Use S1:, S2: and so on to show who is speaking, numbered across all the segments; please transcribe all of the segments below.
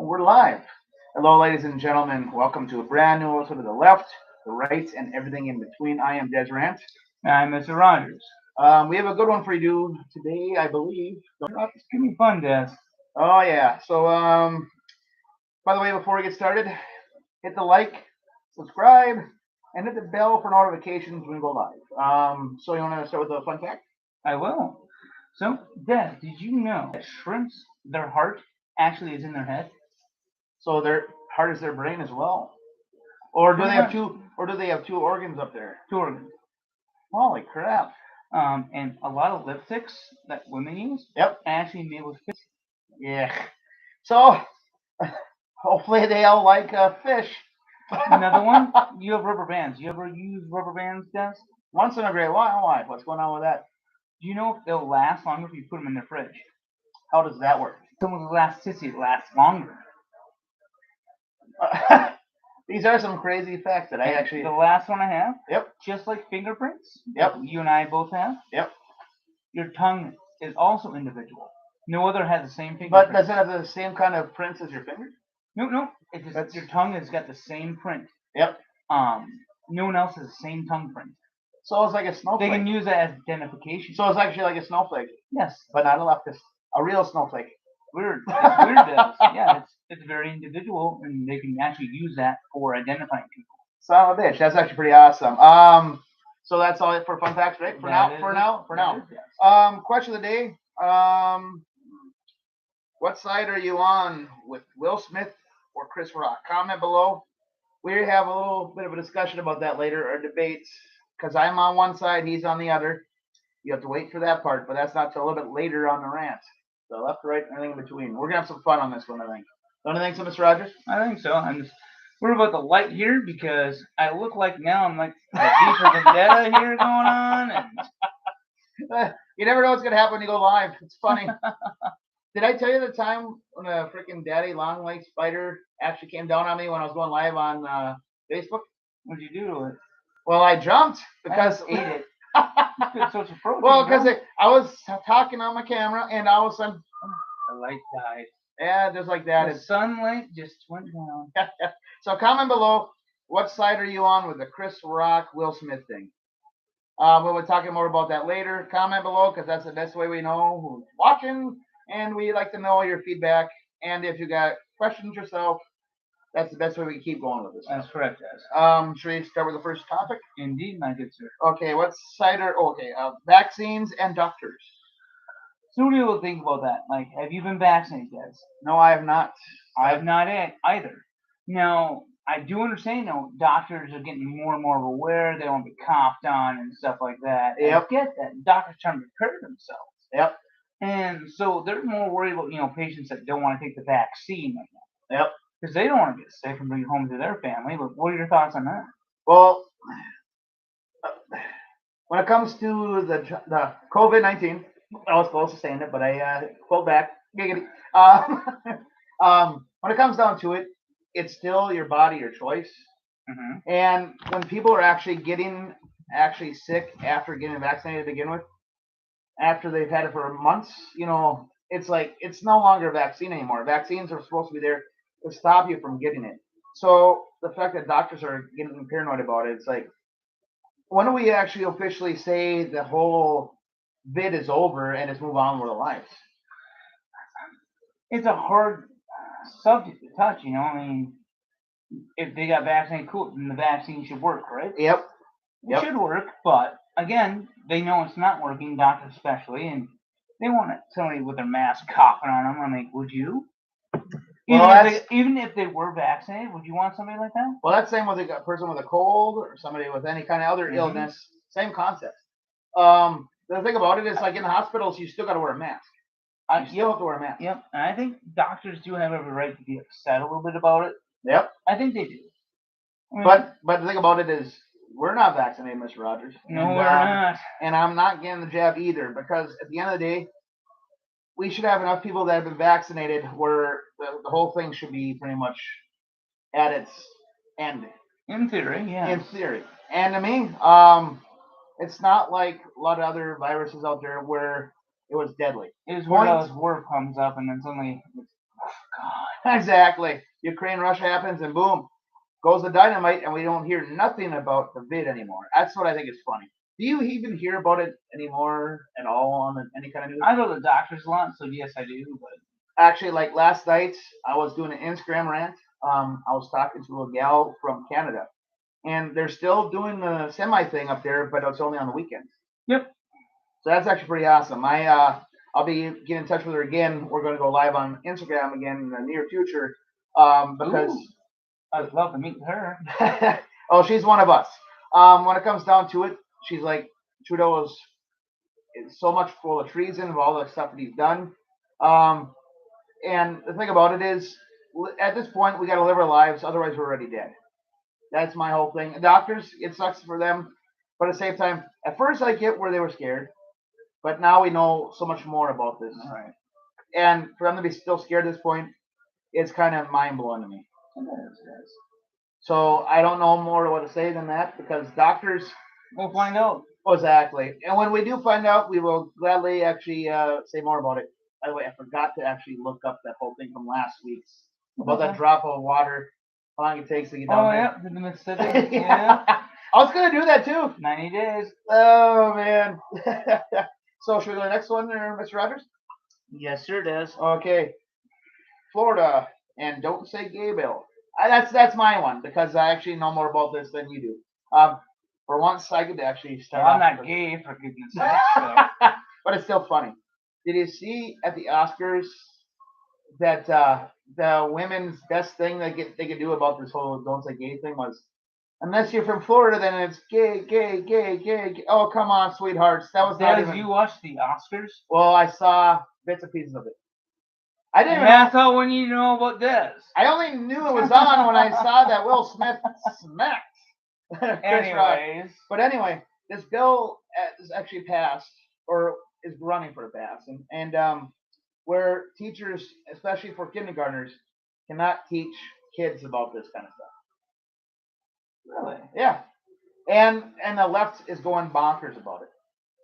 S1: We're live. Hello, ladies and gentlemen. Welcome to a brand new episode of the left, the right, and everything in between. I am Desirant.
S2: I'm Mr. Rogers.
S1: We have a good one for you today, I believe.
S2: It's gonna be fun, Des.
S1: Oh yeah. So, by the way, before we get started, hit the like, subscribe, and hit the bell for notifications when we go live. So you want to start with a fun fact?
S2: I will. So, Des, did you know that shrimps, their heart actually is in their head?
S1: So their heart is their brain as well, or do they
S2: Pretty
S1: have
S2: much.
S1: two? Or do they have two organs up there?
S2: Two organs.
S1: Holy crap!
S2: And a lot of lipsticks that women use
S1: Yep.
S2: are actually made with fish.
S1: Yeah. So hopefully they all like fish.
S2: Another one, you have rubber bands. You ever use rubber bands, Des?
S1: Once in a great while. Why? What's going on with that?
S2: Do you know if they'll last longer if you put them in the fridge?
S1: How does that work?
S2: Some of the elasticity lasts longer.
S1: These are some crazy facts that I
S2: And
S1: actually.
S2: the last one I have.
S1: Yep.
S2: Just like fingerprints.
S1: Yep.
S2: That you and I both have.
S1: Yep.
S2: Your tongue is also individual. No other has the same
S1: But
S2: fingerprint.
S1: does it have the same kind of prints as your fingers?
S2: No. Your tongue has got the same print.
S1: Yep.
S2: No one else has the same tongue print.
S1: So it's like a
S2: They
S1: snowflake.
S2: can use that as identification.
S1: So it's actually like a snowflake,
S2: Yes.
S1: but not a leftist. A real snowflake.
S2: Weird. It's weird, Des. Yeah, it's very individual, and they can actually use that for identifying people.
S1: Son of a bitch. That's actually pretty awesome. So that's all it for fun facts, right? For
S2: That
S1: now.
S2: is, yes.
S1: Question of the day. What side are you on with Will Smith or Chris Rock? Comment below. We have a little bit of a discussion about that later, or debates, because I'm on one side, he's on the other. You have to wait for that part, but that's not till a little bit later on the rant. So left, right, and everything in between. We're gonna have some fun on this one, I think. Don't you think so, Mr. Rogers?
S2: I think so. We're about the light here because I look like now I'm like the deeper vendetta here going on. And
S1: You never know what's gonna happen when you go live. It's funny. Did I tell you the time when a freaking daddy long leg spider actually came down on me when I was going live on Facebook?
S2: What'd you do to it?
S1: Well, I jumped because
S2: I ate it. It's such a protein.
S1: well, because I was talking on my camera, and all of a sudden,
S2: the light died.
S1: yeah, just like that.
S2: The sunlight just went down.
S1: So comment below, what side are you on with the Chris Rock Will Smith thing? We'll be talking more about that later. Comment below because that's the best way we know who's watching, and we like to know your feedback. And if you got questions yourself, that's the best way we can keep going with this.
S2: That's correct, yes.
S1: Should we start with the first topic?
S2: Indeed, my good sir.
S1: Okay, what side are vaccines and doctors?
S2: So what do you think about that? Like, have you been vaccinated, Des?
S1: No, I have not.
S2: I have not either. Now, I do understand, doctors are getting more and more aware. They don't be coughed on and stuff like that.
S1: Yep.
S2: I get that. Doctors trying to prepare themselves.
S1: Yep.
S2: And so they're more worried about, patients that don't want to take the vaccine right now.
S1: Yep.
S2: Because they don't want to get sick and bring it home to their family. But what are your thoughts on that?
S1: Well, when it comes to the COVID-19, I was close to saying it, but I pulled back. Giggity. When it comes down to it, it's still your body, your choice.
S2: Mm-hmm.
S1: And when people are actually getting sick after getting vaccinated to begin with, after they've had it for months, it's like it's no longer a vaccine anymore. Vaccines are supposed to be there to stop you from getting it. So the fact that doctors are getting paranoid about it, it's like, when do we actually officially say the whole bid is over and it's move on with our lives?
S2: It's a hard subject to touch, I mean, if they got vaccinated, cool, then the vaccine should work, right?
S1: Yep.
S2: It should work, but again, they know it's not working, doctors especially, and they want somebody with their mask coughing on them. I mean, would you? Even if they were vaccinated, would you want somebody like that?
S1: Well, that's same with a person with a cold or somebody with any kind of other illness. Same concept. The thing about it is, like in the hospitals, you still got to wear a mask. You still have to wear a mask.
S2: Yep, and I think doctors do have every right to be upset a little bit about it.
S1: Yep.
S2: I think they do. I mean,
S1: but the thing about it is, we're not vaccinated, Mr. Rogers.
S2: No, we're not.
S1: And I'm not getting the jab either, because at the end of the day, we should have enough people that have been vaccinated where the whole thing should be pretty much at its end.
S2: In theory, yeah.
S1: In theory. And to me, it's not like a lot of other viruses out there where it was deadly.
S2: It is where those word comes up and then suddenly, oh God.
S1: Exactly. Ukraine Russia happens and boom goes the dynamite, and we don't hear nothing about the vid anymore. That's what I think is funny. Do you even hear about it anymore at all on any kind of news?
S2: I go to the doctor's a lot, so yes, I do. But
S1: Actually, like last night, I was doing an Instagram rant. I was talking to a gal from Canada, and they're still doing the semi thing up there, but it's only on the weekends.
S2: Yep.
S1: So that's actually pretty awesome. I'll be getting in touch with her again. We're going to go live on Instagram again in the near future because
S2: I'd love to meet her.
S1: oh, she's one of us. When it comes down to it, she's like Trudeau is so much full of treason of all the stuff that he's done. And the thing about it is, at this point, we got to live our lives. Otherwise, we're already dead. That's my whole thing. Doctors, it sucks for them, but at the same time, at first I get where they were scared, but now we know so much more about this.
S2: Right.
S1: And for them to be still scared at this point, it's kind of mind blowing to me. So I don't know more what to say than that because doctors.
S2: We'll find out.
S1: Exactly. And when we do find out, we will gladly actually say more about it. By the way, I forgot to actually look up that whole thing from last week's about that drop of water, how long it takes to get down there.
S2: Oh, yeah, the Mississippi. Yeah.
S1: I was going to do that too.
S2: 90 days.
S1: Oh, man. So should we go to the next one there, Mr. Rogers?
S2: Yes, sir, does.
S1: Okay. Florida and don't say gay bill. That's my one because I actually know more about this than you do. For once, I could actually start.
S2: Well, I'm not gay, for goodness sake. So.
S1: But it's still funny. Did you see at the Oscars that the women's best thing they could do about this whole don't say gay thing was, unless you're from Florida, then it's gay, gay, gay, gay, gay. Oh, come on, sweethearts. That was not even.
S2: You watched the Oscars?
S1: Well, I saw bits and pieces of it. I didn't.
S2: That's all we need to know about this.
S1: I only knew it was on when I saw that Will Smith smacked.
S2: Anyways.
S1: But anyway, this bill is actually passed or is running for a pass, and where teachers, especially for kindergartners, cannot teach kids about this kind of stuff.
S2: Really?
S1: Yeah. And the left is going bonkers about it.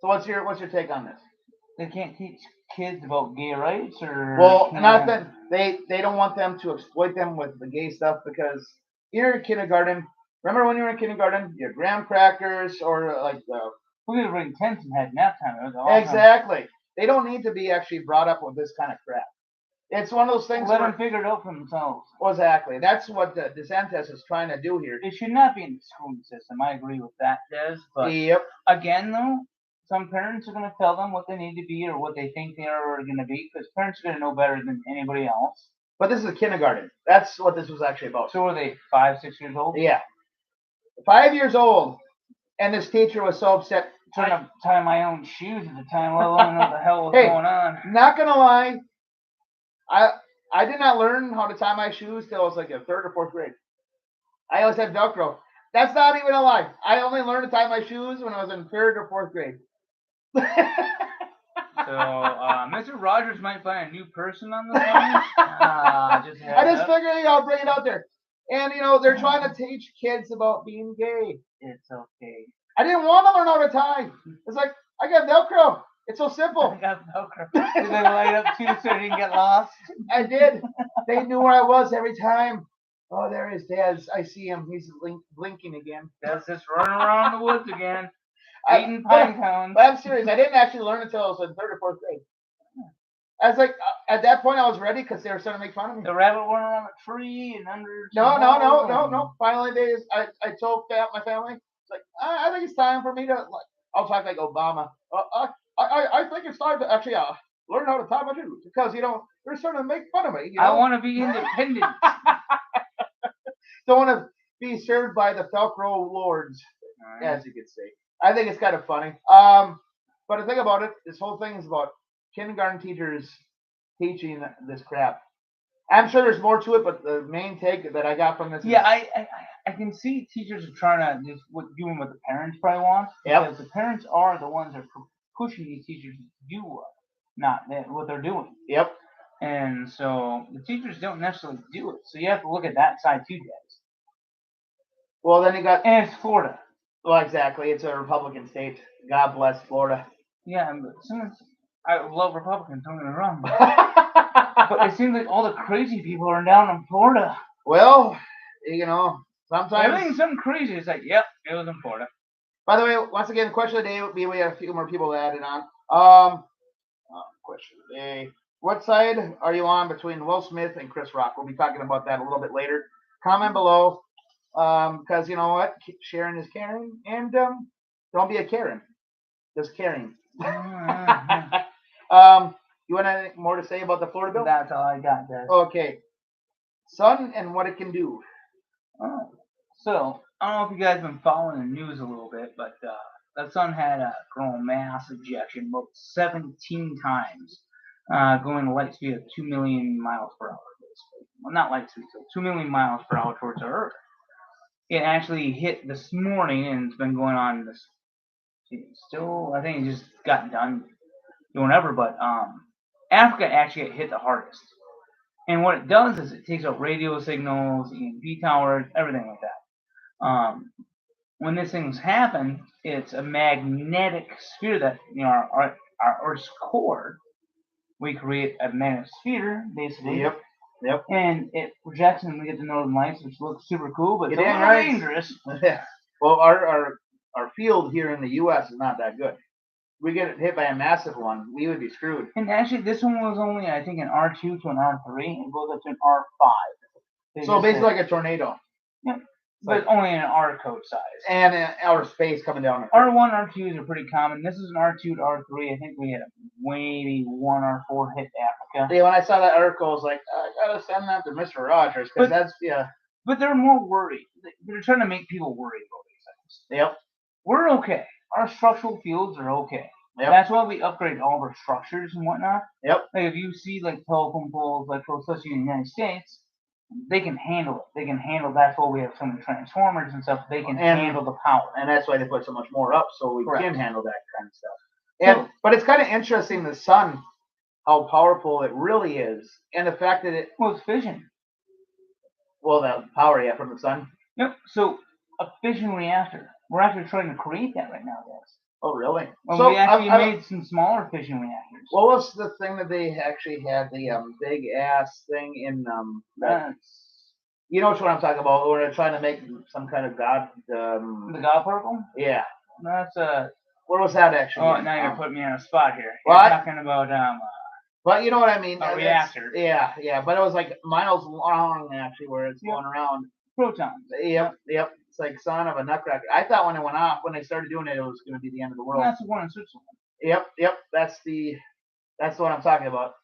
S1: So what's your take on this?
S2: They can't teach kids about gay rights, or
S1: well, not that they don't want them to exploit them with the gay stuff because you're in kindergarten. Remember when you were in kindergarten, you had graham crackers or like the.
S2: We could bring tents and had nap time. It was awesome.
S1: Exactly. They don't need to be actually brought up with this kind of crap. It's one of those things.
S2: Let them figure it out for themselves.
S1: Exactly. That's what DeSantis is trying to do here.
S2: It should not be in the schooling system. I agree with that, Des. But
S1: yep.
S2: Again, though, some parents are going to tell them what they need to be or what they think they are going to be because parents are going to know better than anybody else.
S1: But this is a kindergarten. That's what this was actually about.
S2: So were they 5, 6 years old?
S1: Yeah. 5 years old. And this teacher was so upset.
S2: Trying to tie my own shoes at the time, let alone know what the hell was going on.
S1: Not going to lie. I did not learn how to tie my shoes till I was like in 3rd or 4th grade. I always had Velcro. That's not even a lie. I only learned to tie my shoes when I was in 3rd or 4th grade.
S2: So, Mr. Rogers might find a new person on this one.
S1: I just figured I'll bring it out there. And, they're trying to teach kids about being gay.
S2: It's okay.
S1: I didn't want to learn how to tie. It's like, I got Velcro. It's so simple.
S2: I got Velcro. Did they light up too so I didn't get lost?
S1: I did. They knew where I was every time. Oh, there is Daz. I see him. He's blinking again.
S2: That's just running around the woods again. Eating pine cones.
S1: But I'm serious. I didn't actually learn until I was in 3rd or 4th grade. I was like, at that point, I was ready because they were starting to make fun of me.
S2: The rabbit went around a tree and under.
S1: No. Finally, I told my family, it's like, I think it's time for me to, I'll talk like Obama. I think it's time to actually learn how to tie my shoes because, they're starting to make fun of me.
S2: I want to be independent.
S1: Don't want to be served by the Velcro lords, as you could say. I think it's kind of funny. But the thing about it, this whole thing is about kindergarten teachers teaching this crap. I'm sure there's more to it, but the main take that I got from this
S2: is... I can see teachers are trying to just doing what the parents probably want. Because the parents are the ones that are pushing these teachers to do what they're doing.
S1: Yep.
S2: And so the teachers don't necessarily do it. So you have to look at that side too, guys.
S1: Well, then you got...
S2: And it's Florida.
S1: Well, exactly. It's a Republican state. God bless Florida.
S2: Yeah, but I love Republicans, don't get me wrong. But it seems like all the crazy people are down in Florida.
S1: Well, sometimes.
S2: Everything's something crazy. It's like, yep, it was in Florida.
S1: By the way, once again, question of the day. We have a few more people added on. Question of the day. What side are you on between Will Smith and Chris Rock? We'll be talking about that a little bit later. Comment below, because you know what, Sharon is caring, and don't be a Karen, just caring. You want anything more to say about the Florida bill?
S2: That's all I got, Dad.
S1: Okay. Sun and what it can do.
S2: So, I don't know if you guys have been following the news a little bit, but that sun had a coronal mass ejection about 17 times, going at a light speed of 2 million miles per hour, basically. Well, not light speed, so 2 million miles per hour towards the Earth. It actually hit this morning, and it's been going on this. Still, I think it just got done doing whatever, but Africa actually hit the hardest. And what it does is it takes out radio signals, EMP towers, everything like that. When these things happen, it's a magnetic sphere that, our Earth's core, we create a magnetic sphere, basically.
S1: Yep.
S2: And it projects and we get the northern lights, which looks super cool, but it's a little dangerous.
S1: Well, our field here in the U.S. is not that good. We get hit by a massive one, we would be screwed.
S2: And actually, this one was only, I think, an R2 to an R3, and it goes up to an R5.
S1: So basically like a tornado.
S2: Yep. But only an R code size.
S1: And outer space coming down.
S2: R1, R2s are pretty common. This is an R2 to R3. I think we had maybe 1 R4 hit Africa.
S1: Yeah, when I saw that article, I was like, I gotta send that to Mr. Rogers, because that's, yeah.
S2: But they're more worried. They're trying to make people worried about these things.
S1: Yep.
S2: We're okay. Our structural fields are okay.
S1: Yep.
S2: That's why we upgrade all of our structures and whatnot.
S1: Yep.
S2: Like if you see like telephone poles, especially in the United States, they can handle it. They can handle. That's why we have so many transformers and stuff. They can handle the power,
S1: and that's why they put so much more up, so we can handle that kind of stuff. But it's kind of interesting, the sun, how powerful it really is, and the fact that
S2: it's fission.
S1: Well, the power, from the sun.
S2: Yep. So a fission reactor. We're actually trying to create that right now, guys.
S1: Oh, really?
S2: Well, so we actually made some smaller fission reactors.
S1: What was the thing that they actually had, the big ass thing in you know what I'm talking about? Where they're trying to make some kind of god.
S2: The god particle?
S1: Yeah.
S2: That's
S1: Where was that actually?
S2: Oh, now you're putting me on a spot here.
S1: What?
S2: You're talking about
S1: But you know what I mean?
S2: A reactor.
S1: Yeah. But it was like miles long actually, where it's going around.
S2: Protons.
S1: Yep. It's like son of a nutcracker. I thought when it went off, when they started doing it, it was going to be the end of the world.
S2: That's the one in Switzerland.
S1: Yep. That's the one I'm talking about.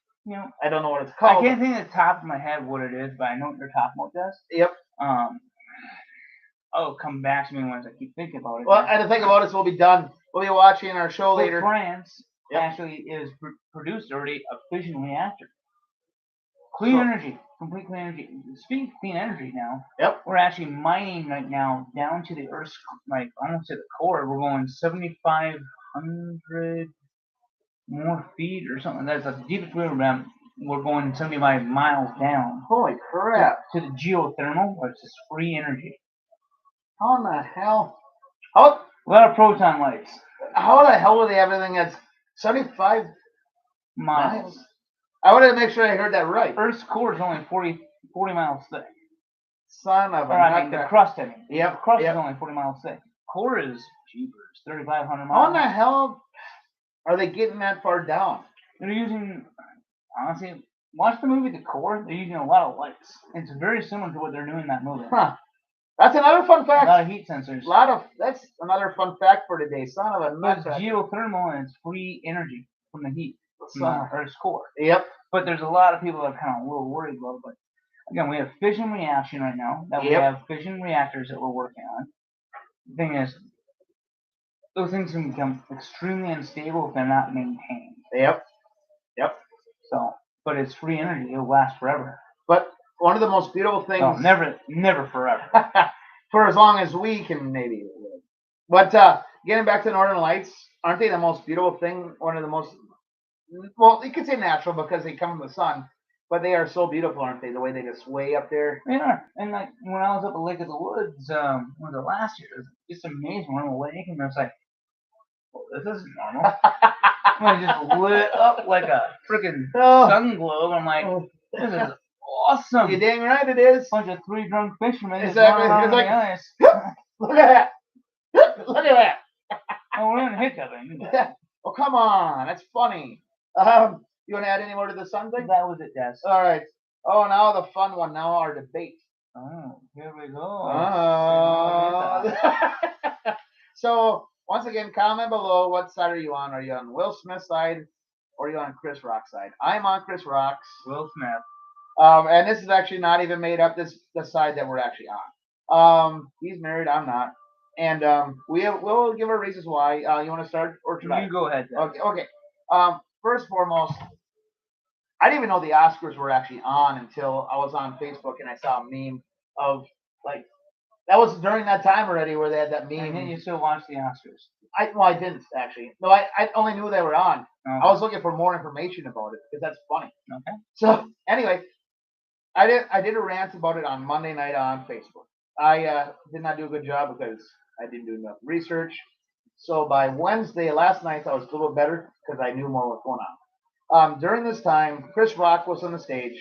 S1: I don't know what it's
S2: I
S1: called.
S2: can't think of the top of my head what it is, but I know what you're talking about, Des.
S1: Yep.
S2: Come back to me once I keep thinking about it.
S1: Well, and the thing about it is we'll be done. We'll be watching our show later.
S2: France actually is produced already a fission reactor. Clean energy. Complete clean energy. Speaking of clean energy now, we're actually mining right now down to the Earth's, almost to the core. We're going 7,500 more feet or something. That's the deepest we're going 75 miles down.
S1: Holy crap!
S2: To the geothermal, which is free energy.
S1: How in the hell?
S2: A lot of proton lights.
S1: How the hell do they have anything that's 75
S2: miles?
S1: I wanted to make sure I heard that right.
S2: Earth's core is only 40 miles thick.
S1: Son of a
S2: the crust,
S1: Yep.
S2: The crust is only 40 miles thick. Core is jeepers, 3,500 miles.
S1: How in the hell are they getting that far down?
S2: They're using, honestly, watch the movie The Core. They're using a lot of lights. It's very similar to what they're doing in that movie.
S1: Huh. That's another fun fact.
S2: A lot of heat sensors.
S1: That's another fun fact for today. Son of a nut.
S2: It's geothermal and it's free energy from the heat from the Earth's core.
S1: Yep.
S2: But there's a lot of people that are kind of a little worried about it. But again, we have fission reaction right now. We have fission reactors that we're working on. The thing is, those things can become extremely unstable if they're not maintained.
S1: Yep.
S2: So, but it's free energy. It'll last forever.
S1: But one of the most beautiful things.
S2: No, never forever.
S1: For as long as we can maybe live. But getting back to Northern Lights, aren't they the most beautiful thing? One of the most, well, you could say natural because they come from the sun, but they are so beautiful, aren't they? The way they just way up there.
S2: They are. And like when I was up at Lake of the Woods, last year, it was just amazing. We're on the lake and there's like well, this isn't normal. I just lit up like a freaking
S1: Oh.
S2: sun globe. I'm like, this is awesome.
S1: You're dang right it is.
S2: Bunch of 3 drunk fishermen just
S1: Exactly.
S2: running around
S1: It's
S2: on
S1: like-
S2: the ice.
S1: Look at that. Look at that.
S2: Oh, we're in hiccuping.
S1: Oh, come on. That's funny. You want to add any more to the sun thing?
S2: That was it, Des.
S1: All right. Oh, now the fun one. Now our debate.
S2: Oh, here we go.
S1: So, once again, comment below what side are you on? Are you on Will Smith's side or are you on Chris Rock's side? I'm on Chris Rock's.
S2: Will Smith.
S1: And this is actually not even made up. This the side that we're actually on. He's married. I'm not. And we'll give our reasons why. You want to start or should I?
S2: You go ahead, Des.
S1: Okay. First and foremost, I didn't even know the Oscars were actually on until I was on Facebook and I saw a meme of like that was during that time already where they had that meme.
S2: And then you still watch the Oscars.
S1: I didn't actually. No, I only knew they were on.
S2: Okay.
S1: I was looking for more information about it because that's funny.
S2: Okay.
S1: So anyway, I did a rant about it on Monday night on Facebook. I did not do a good job because I didn't do enough research. So by Wednesday, last night, I was a little better because I knew more what was going on. During this time, Chris Rock was on the stage,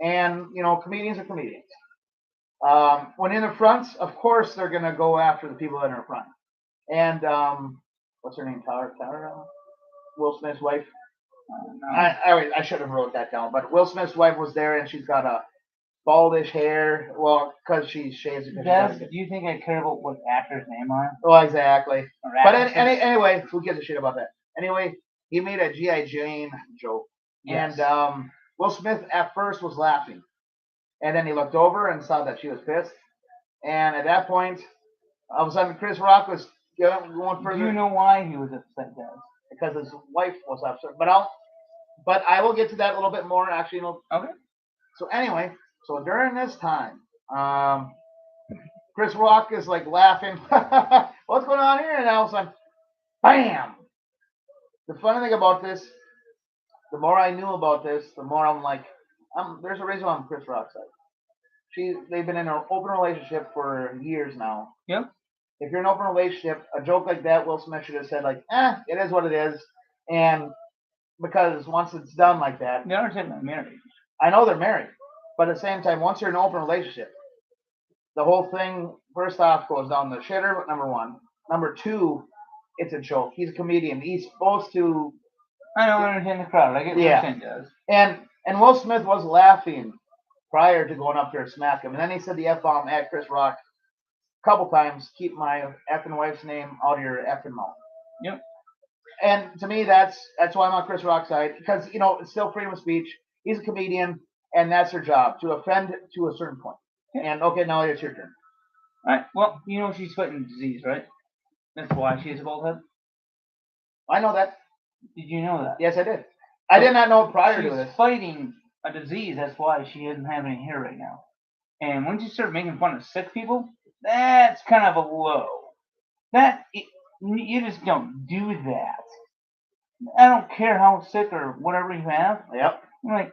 S1: and comedians are comedians. When in the front, of course, they're gonna go after the people that are in front. And what's her name? Tara, Will Smith's wife. I should have wrote that down, but Will Smith's wife was there, and she's got a baldish hair. Well, because she shaves it.
S2: Des, do you think I care about what actor's name on?
S1: Well, exactly.
S2: Or
S1: But
S2: actress?
S1: anyway, who gives a shit about that? Anyway, he made a G.I. Jane joke.
S2: Yes.
S1: And Will Smith at first was laughing. And then he looked over and saw that she was pissed. And at that point, all of a sudden, Chris Rock was going further.
S2: Do you know why he was upset, Des?
S1: Because his wife was upset. But I will get to that a little bit more, actually.
S2: Okay.
S1: So anyway, so during this time, Chris Rock is like laughing. What's going on here? And all of a sudden, bam! The funny thing about this, the more I knew about this, the more I'm like, there's a reason why I'm Chris Rock's side. They've been in an open relationship for years now.
S2: Yep.
S1: If you're in an open relationship, a joke like that, Will Smith should have said like, it is what it is. And because once it's done like that,
S2: They are technically married.
S1: I know they're married, but at the same time, once you're in an open relationship, the whole thing, first off, goes down the shitter, number one. Number two, it's a joke. He's a comedian. He's supposed to.
S2: I don't understand the crowd. I get what you're saying, Des.
S1: And Will Smith was laughing prior to going up there to smack him. And then he said the F-bomb at Chris Rock a couple times. Keep my effing wife's name out of your effing mouth.
S2: Yep.
S1: And to me, that's why I'm on Chris Rock's side. Because, it's still freedom of speech. He's a comedian, and that's their job, to offend to a certain point. And, okay, now it's your turn.
S2: All right. Well, she's fighting disease, right? That's why she has a bald head?
S1: I know that.
S2: Did you know that?
S1: Yes, I did. I did not know it prior to this.
S2: She's fighting a disease. That's why she doesn't have any hair right now. And once you start making fun of sick people, that's kind of a low. You just don't do that. I don't care how sick or whatever you have.
S1: Yep.
S2: I'm like,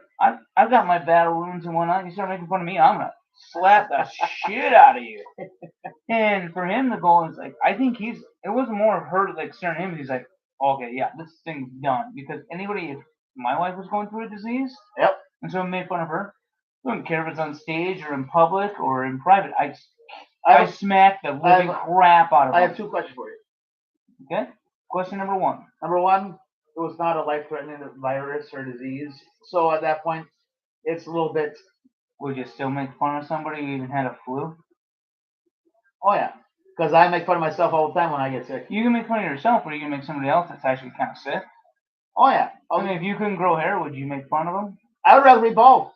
S2: I've got my battle wounds and whatnot. You start making fun of me, I'm gonna slap the shit out of you. And for him, the goal is like, I think it wasn't more of her like staring at him. He's like, okay, yeah, this thing's done. Because if my wife was going through a disease,
S1: yep,
S2: and someone made fun of her, I don't care if it's on stage or in public or in private. I smack the living crap out of her.
S1: I have two questions for you.
S2: Okay. Question number one.
S1: Number one, it was not a life-threatening virus or disease. So at that point, it's a little bit.
S2: Would you still make fun of somebody who even had a flu?
S1: Oh, yeah. Because I make fun of myself all the time when I get sick.
S2: You can make fun of yourself, or you can make somebody else that's actually kind of sick.
S1: Oh, yeah.
S2: I mean, if you couldn't grow hair, would you make fun of them?
S1: I would rather be bald.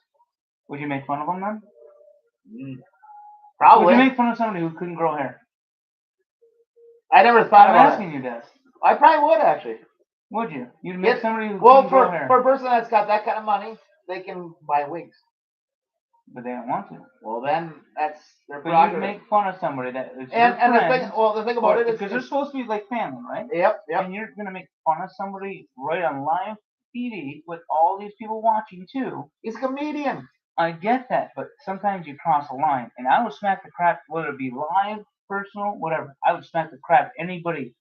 S2: Would you make fun of them then?
S1: Probably.
S2: Would you make fun of somebody who couldn't grow hair?
S1: I never thought
S2: I'm
S1: about
S2: asking you this.
S1: I probably would, actually.
S2: Would you? You'd make somebody who couldn't grow hair.
S1: For a person that's got that kind of money, they can buy wigs.
S2: But they don't want to.
S1: Well, then that's their
S2: But
S1: prerogative.
S2: you make fun of somebody that is
S1: and the thing about it is
S2: because they're supposed to be like family, right?
S1: Yep.
S2: And you're gonna make fun of somebody right on live TV with all these people watching too.
S1: He's a comedian.
S2: I get that, but sometimes you cross a line, and I would smack the crap, whether it be live, personal, whatever. I would smack the crap anybody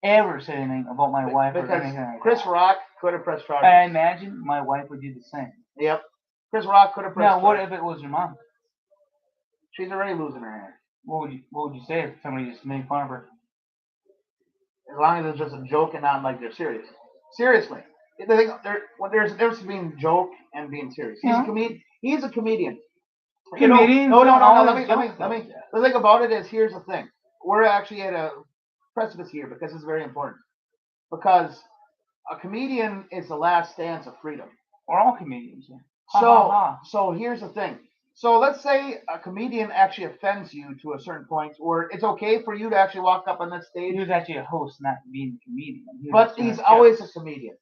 S2: ever said anything about my wife or
S1: because
S2: anything like
S1: Chris
S2: that.
S1: Rock could have pressed charges.
S2: I imagine my wife would do the same.
S1: Yep. Chris Rock could have pressed
S2: Now, what
S1: charges.
S2: if it was your mom?
S1: She's already losing her hair.
S2: What would you say if somebody just made fun of her?
S1: As long as it's just a joke and not like they're serious. Seriously. There's a difference between joke and being serious. He's a comedian. He's a comedian.
S2: Comedians
S1: No.
S2: always
S1: Let me. The thing about it is, here's the thing. We're actually at a precipice here because it's very important. Because a comedian is the last stance of freedom.
S2: We're all comedians.
S1: So here's the thing. So let's say a comedian actually offends you to a certain point, where it's okay for you to actually walk up on that stage.
S2: He was actually a host, not being a comedian.
S1: But he's always a comedian.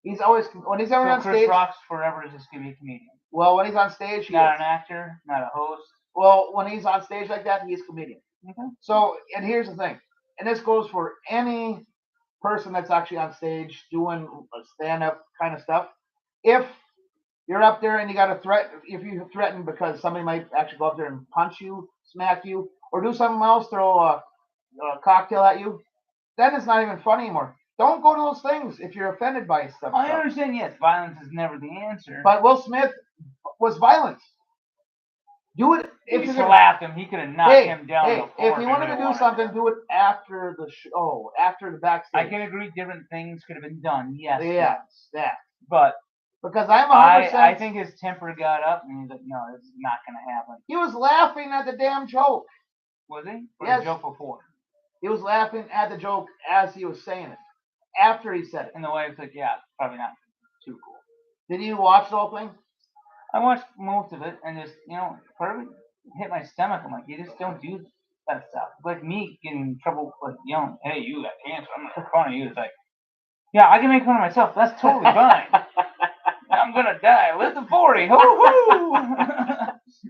S1: He's always when he's ever on
S2: Chris
S1: stage.
S2: Rock's forever is just gonna be a comedian.
S1: Well, when he's on stage, he's
S2: not an actor, not a host.
S1: Well, when he's on stage like that, he's a comedian.
S2: Okay.
S1: So, and here's the thing, and this goes for any person that's actually on stage doing a stand-up kind of stuff. If you're up there and you got a threat, if you threaten because somebody might actually go up there and punch you, smack you, or do something else, throw a cocktail at you, then it's not even funny anymore. Don't go to those things if you're offended by stuff.
S2: I understand, yes, violence is never the answer.
S1: But Will Smith was violent. Do it.
S2: If he slapped him, he could have knocked him down.
S1: If he wanted to do something, do it after the show, after the backstage.
S2: I can agree, different things could have been done. Yes.
S1: Yes, that.
S2: But
S1: because I'm 100%.
S2: I think his temper got up, and he's like, "No, this is not going to happen."
S1: He was laughing at the damn joke.
S2: Was he? Or
S1: yes.
S2: The joke before.
S1: He was laughing at the joke as he was saying it. After he said it.
S2: And the wife's like, "Yeah, probably not too cool."
S1: Did you watch the whole thing?
S2: I watched most of it, and just part of it hit my stomach. I'm like, you just don't do that stuff. It's like me getting in trouble with yelling, "Hey, you got cancer! I'm gonna make fun of you." It's like, yeah, I can make fun of myself. That's totally fine. I'm gonna die. Live to 40. Hoo hoo!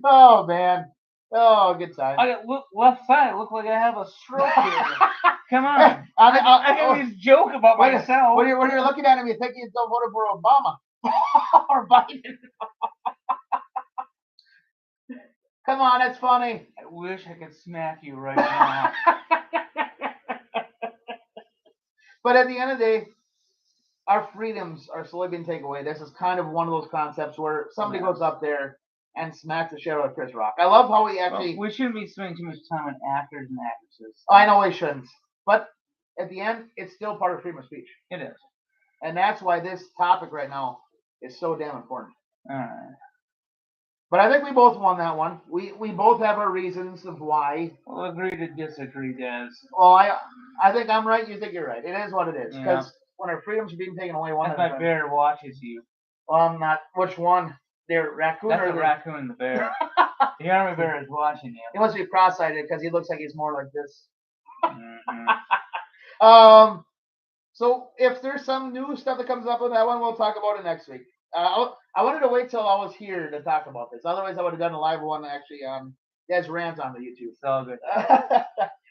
S1: Oh man. Oh, good time.
S2: I got left side. Look like I have a stroke here. Come on. I can at least joke about myself.
S1: When you're looking at him, you think he's still voting for Obama or Biden. Come on, it's funny.
S2: I wish I could smack you right now.
S1: But at the end of the day, our freedoms are slowly being taken away. This is kind of one of those concepts where somebody goes up there and smacks the shit out of Chris Rock. I love how he actually.
S2: Well, we shouldn't be spending too much time on actors and actresses.
S1: I know we shouldn't, but at the end, it's still part of freedom of speech.
S2: It is,
S1: and that's why this topic right now is so damn important.
S2: All right.
S1: But I think we both won that one. We both have our reasons of why.
S2: We'll agree to disagree, Des.
S1: Well, I think I'm right. You think you're right. It is what it is. Because when our freedoms are being taken away, one
S2: that's my bear watches you.
S1: Well, I'm not. Which one? The raccoon.
S2: That's
S1: or
S2: the raccoon and the bear. The army bear is watching you.
S1: He must be cross-eyed because he looks like he's more like this.
S2: Mm-hmm.
S1: So if there's some new stuff that comes up with that one, we'll talk about it next week. I wanted to wait till I was here to talk about this. Otherwise, I would have done a live one actually on Des Rant on the YouTube.
S2: It's all good.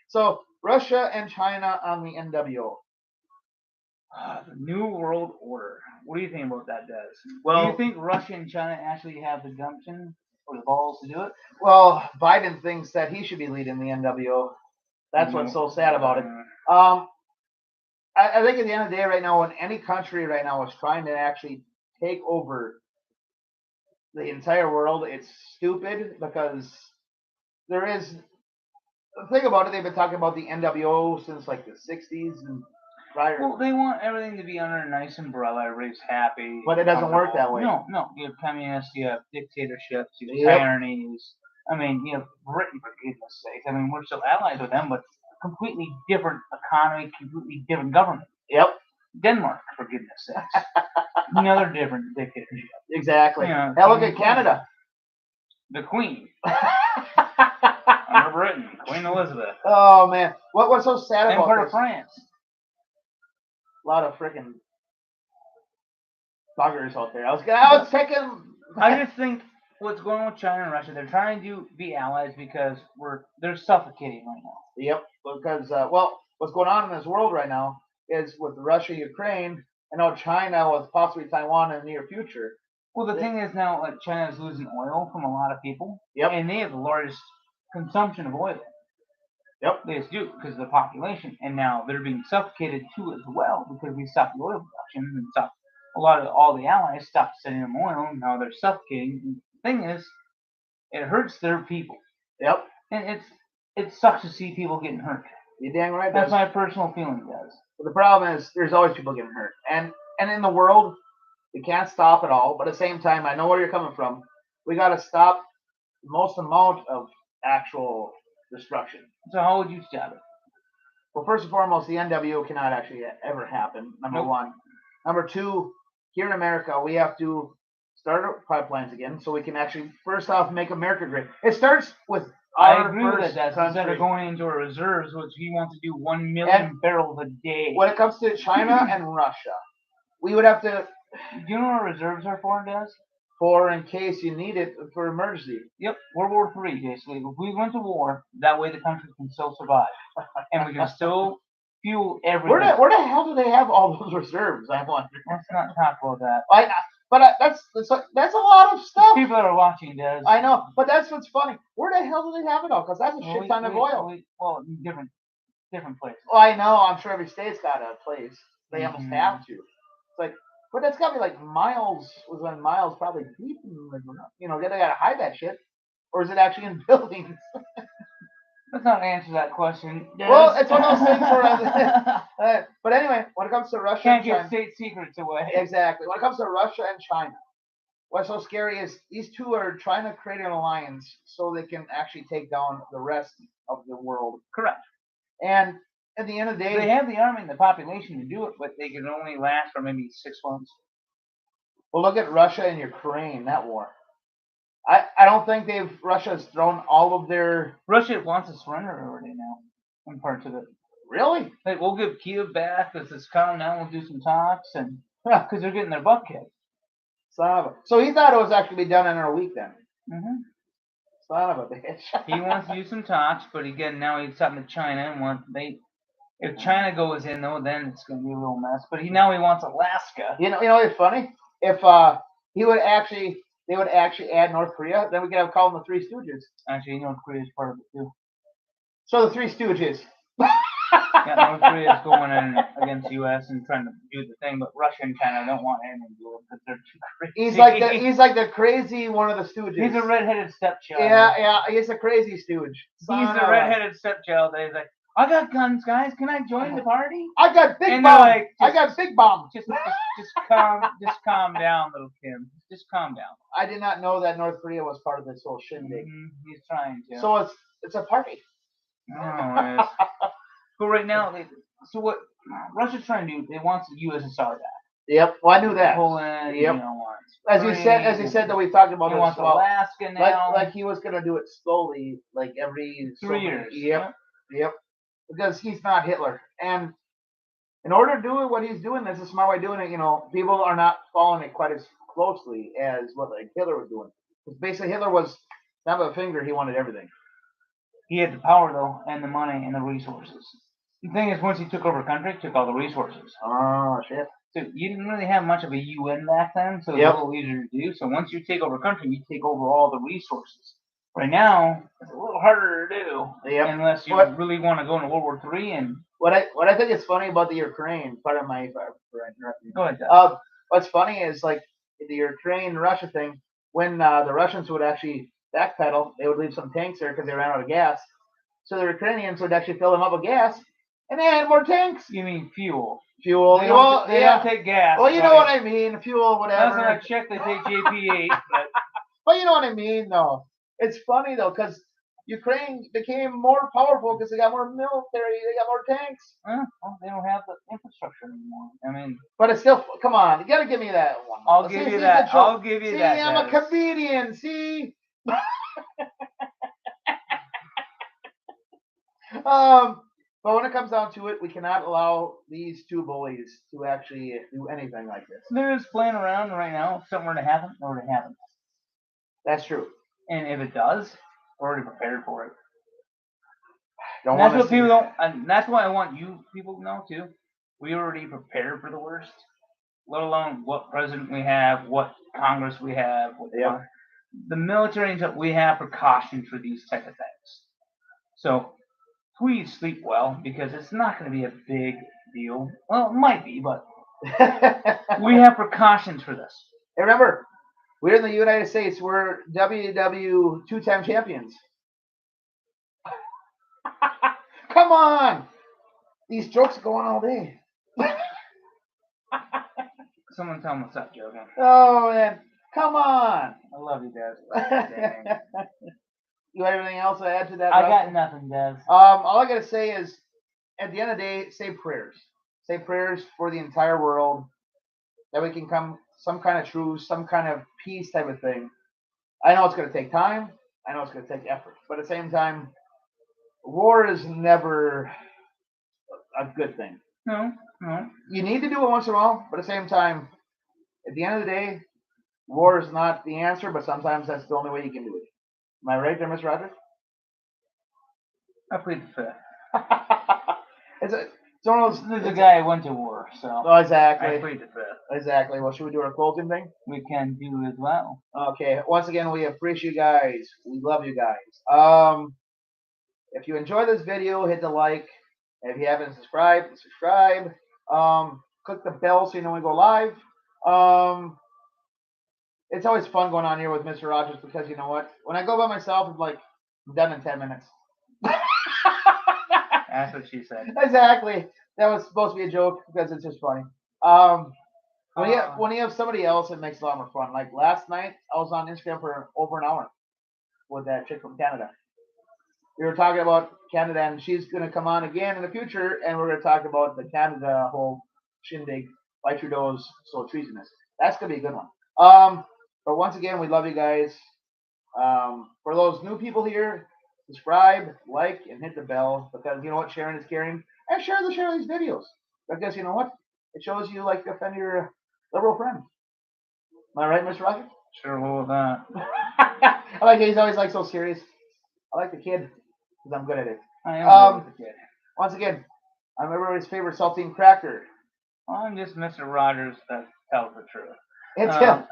S1: So Russia and China on the NWO.
S2: The New World Order. What do you think about that, Des?
S1: Well,
S2: do you think Russia and China actually have the gumption or the balls to do it?
S1: Well, Biden thinks that he should be leading the NWO. That's what's so sad about it. I think at the end of the day right now, when any country right now is trying to actually take over the entire world, it's stupid because there is the thing about it. They've been talking about the NWO since like the 60s and prior.
S2: Well, they want everything to be under a nice umbrella. Everybody's happy.
S1: But it doesn't work that way.
S2: No. You have communists, you have dictatorships, you have tyrannies. I mean, you have Britain, for goodness sake. I mean, we're still allies with them, but completely different economy, completely different government.
S1: Yep.
S2: Denmark, for goodness sakes. Another different dictatorship.
S1: Exactly. Now look at Canada.
S2: The Queen. Under Britain, Queen Elizabeth.
S1: Oh man, what's so sad about
S2: part
S1: this?
S2: Of France.
S1: A lot of freaking buggers out there. I was taking.
S2: I just think what's going on with China and Russia, they're trying to be allies because they're suffocating right now.
S1: Yep, because what's going on in this world right now is with Russia, Ukraine, and now China with possibly Taiwan in the near future.
S2: Well, the thing is now China is losing oil from a lot of people.
S1: Yep.
S2: And they have the largest consumption of oil.
S1: Yep.
S2: They just do it because of the population, and now they're being suffocated too as well because we stopped the oil production and stopped all the allies stopped sending them oil. And now they're suffocating. And the thing is, it hurts their people.
S1: Yep.
S2: And it sucks to see people getting hurt.
S1: You're dang right.
S2: That's my personal feeling, guys.
S1: But the problem is, there's always people getting hurt, and in the world, we can't stop it all. But at the same time, I know where you're coming from. We got to stop the most amount of actual destruction.
S2: So how would you stop it?
S1: Well, first and foremost, the NWO cannot actually ever happen. Number one. Number two, here in America, we have to start our pipelines again, so we can actually first off make America great. It starts with
S2: I agree with that. Instead of going into our reserves, which he wants to do 1 million barrels a day.
S1: When it comes to China and Russia, we would have to.
S2: Do you know what reserves are for, Des?
S1: For in case you need it for emergency.
S2: Yep, World War III, basically. If we went to war, that way the country can still survive, and we can still fuel everything.
S1: Where the hell do they have all those reserves? I wonder.
S2: Let's not talk about that.
S1: That's a lot of stuff.
S2: People that are watching, Des.
S1: I know, but that's what's funny. Where the hell do they have it all? Because that's a shit ton of oil.
S2: Well, different places.
S1: Well, I know. I'm sure every state's got a place. They almost have to. It's like, but that's got to be like miles probably deep. They got to hide that shit, or is it actually in buildings?
S2: Let's not answer that question. Des.
S1: Well, it's one of those things where. But anyway, when it comes to Russia,
S2: can't give state secrets away.
S1: Exactly. When it comes to Russia and China, what's so scary is these two are trying to create an alliance so they can actually take down the rest of the world.
S2: Correct.
S1: And at the end of the day,
S2: they have the army and the population to do it, but they can only last for maybe 6 months.
S1: Well, look at Russia and Ukraine, that war. I don't think Russia's thrown all of their.
S2: Russia wants to surrender already now, in parts of it.
S1: Really?
S2: Like, we'll give Kiev back. This is calm now. We'll do some talks, and because they're getting their butt kicked.
S1: So he thought it was actually be done in a week then.
S2: Mm-hmm.
S1: Son of a bitch.
S2: He wants to do some talks, but again, now he's talking to China and if China goes in though, then it's going to be a little mess. But he wants Alaska.
S1: You know what's funny? If they would actually add North Korea, then we could have called them the Three Stooges.
S2: Actually, North Korea is part of it too.
S1: So the Three Stooges.
S2: Yeah, North Korea is going in against the U.S. and trying to do the thing, but Russia and China don't want anything to do it because they're too crazy.
S1: He's like the crazy one of the Stooges.
S2: He's a redheaded stepchild.
S1: Yeah, he's a crazy stooge.
S2: He's a redheaded stepchild. He's like, I got guns, guys. Can I join the party?
S1: I got big bombs.
S2: Like,
S1: I got big bombs.
S2: Just calm down, little Kim. Just calm down.
S1: I did not know that North Korea was part of this whole shindig.
S2: He's trying to.
S1: So it's a party.
S2: No, it is. But right now, so what Russia's trying to do, they want the USSR back.
S1: Yep, well, I knew that.
S2: Poland,
S1: yep. As you said that we talked about
S2: he wants Alaska now.
S1: Like he was gonna do it slowly, like every
S2: 3 years.
S1: Yep. Because he's not Hitler, and in order to do what he's doing, there's a smart way of doing it. People are not following it quite as closely as what like Hitler was doing. Because basically, Hitler was snap of a finger, he wanted everything.
S2: He had the power though, and the money and the resources. The thing is, once he took over a country, he took all the resources.
S1: Oh, shit.
S2: So you didn't really have much of a UN back then, so it was a little easier to do. So once you take over a country, you take over all the resources. Right now, it's a little harder to do, unless you really want to go into World War III. And
S1: what I think is funny about the Ukraine, pardon my interrupting.
S2: Go ahead.
S1: What's funny is like the Ukraine-Russia thing. When the Russians would actually backpedal, they would leave some tanks there because they ran out of gas. So the Ukrainians would actually fill them up with gas, and they had more tanks.
S2: You mean fuel?
S1: Fuel.
S2: They don't take gas.
S1: Well, you know what I mean. Fuel, whatever.
S2: Last time I checked, they take JP8.
S1: But you know what I mean, though. It's funny though, because Ukraine became more powerful because they got more military, they got more tanks.
S2: Well, they don't have the infrastructure anymore. I mean,
S1: but it's still. Come on, you got to give me that one.
S2: I'll give you that. I'll give you that.
S1: See, I'm a comedian. See. But when it comes down to it, we cannot allow these two bullies to actually do anything like this.
S2: They're just playing around right now. If something were to happen, it were to happen.
S1: That's true.
S2: And if it does, we're already prepared for it.
S1: That's
S2: what people don't. And that's why I want you people to know too. We already prepared for the worst. Let alone what president we have, what Congress we have. The military that we have precautions for these type of things. So please sleep well, because it's not going to be a big deal. Well, it might be, but we have precautions for this.
S1: Hey, remember, we're in the United States. We're WW two-time champions. Come on! These jokes go on all day.
S2: Someone tell him what's up, Joe.
S1: Oh, man. Come on.
S2: I love you, Des.
S1: You have anything else to add to that?
S2: I got nothing, Des.
S1: All I got to say is, at the end of the day, say prayers. Say prayers for the entire world, that we can come some kind of truce, some kind of peace type of thing. I know it's going to take time. I know it's going to take effort. But at the same time, war is never a good thing.
S2: No.
S1: You need to do it once in a while, but at the same time, at the end of the day, war is not the answer, but sometimes that's the only way you can do it. Am I right there, Mr. Rogers?
S2: I plead the fifth.
S1: It's one of those.
S2: There's a guy who went to war, so.
S1: Oh, exactly.
S2: I plead the fifth.
S1: Exactly. Well, should we do our closing thing?
S2: We can do as well.
S1: Okay. Once again, we appreciate you guys. We love you guys. If you enjoy this video, hit the like. If you haven't subscribed, subscribe. Click the bell so you know when we go live. It's always fun going on here with Mr. Rogers, because you know what? When I go by myself, it's like I'm done in 10 minutes.
S2: That's what she said.
S1: Exactly. That was supposed to be a joke because it's just funny. When you have somebody else, it makes it a lot more fun. Like last night, I was on Instagram for over an hour with that chick from Canada. We were talking about Canada, and she's going to come on again in the future, and we're going to talk about the Canada whole shindig by Trudeau's so treasonous. That's going to be a good one. But once again, we love you guys. For those new people here, subscribe, like, and hit the bell, because you know what Sharon is caring. And share these videos, because you know what? It shows you like offend your liberal friend. Am I right, Mr. Rogers?
S2: Sure will with that.
S1: I like it. He's always like so serious. I like the kid because I'm good at it.
S2: I am good with the kid.
S1: Once again, I'm everybody's favorite saltine cracker.
S2: I'm just Mr. Rogers that tells the truth.
S1: It's him.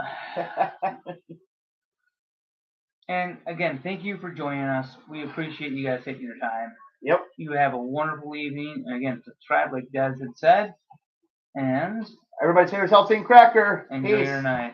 S2: And again, thank you for joining us. We appreciate you guys taking your time.
S1: Yep.
S2: You have a wonderful evening. And again, subscribe like Des had said. And
S1: everybody's favorite saltine cracker.
S2: Enjoy
S1: Peace.
S2: your night.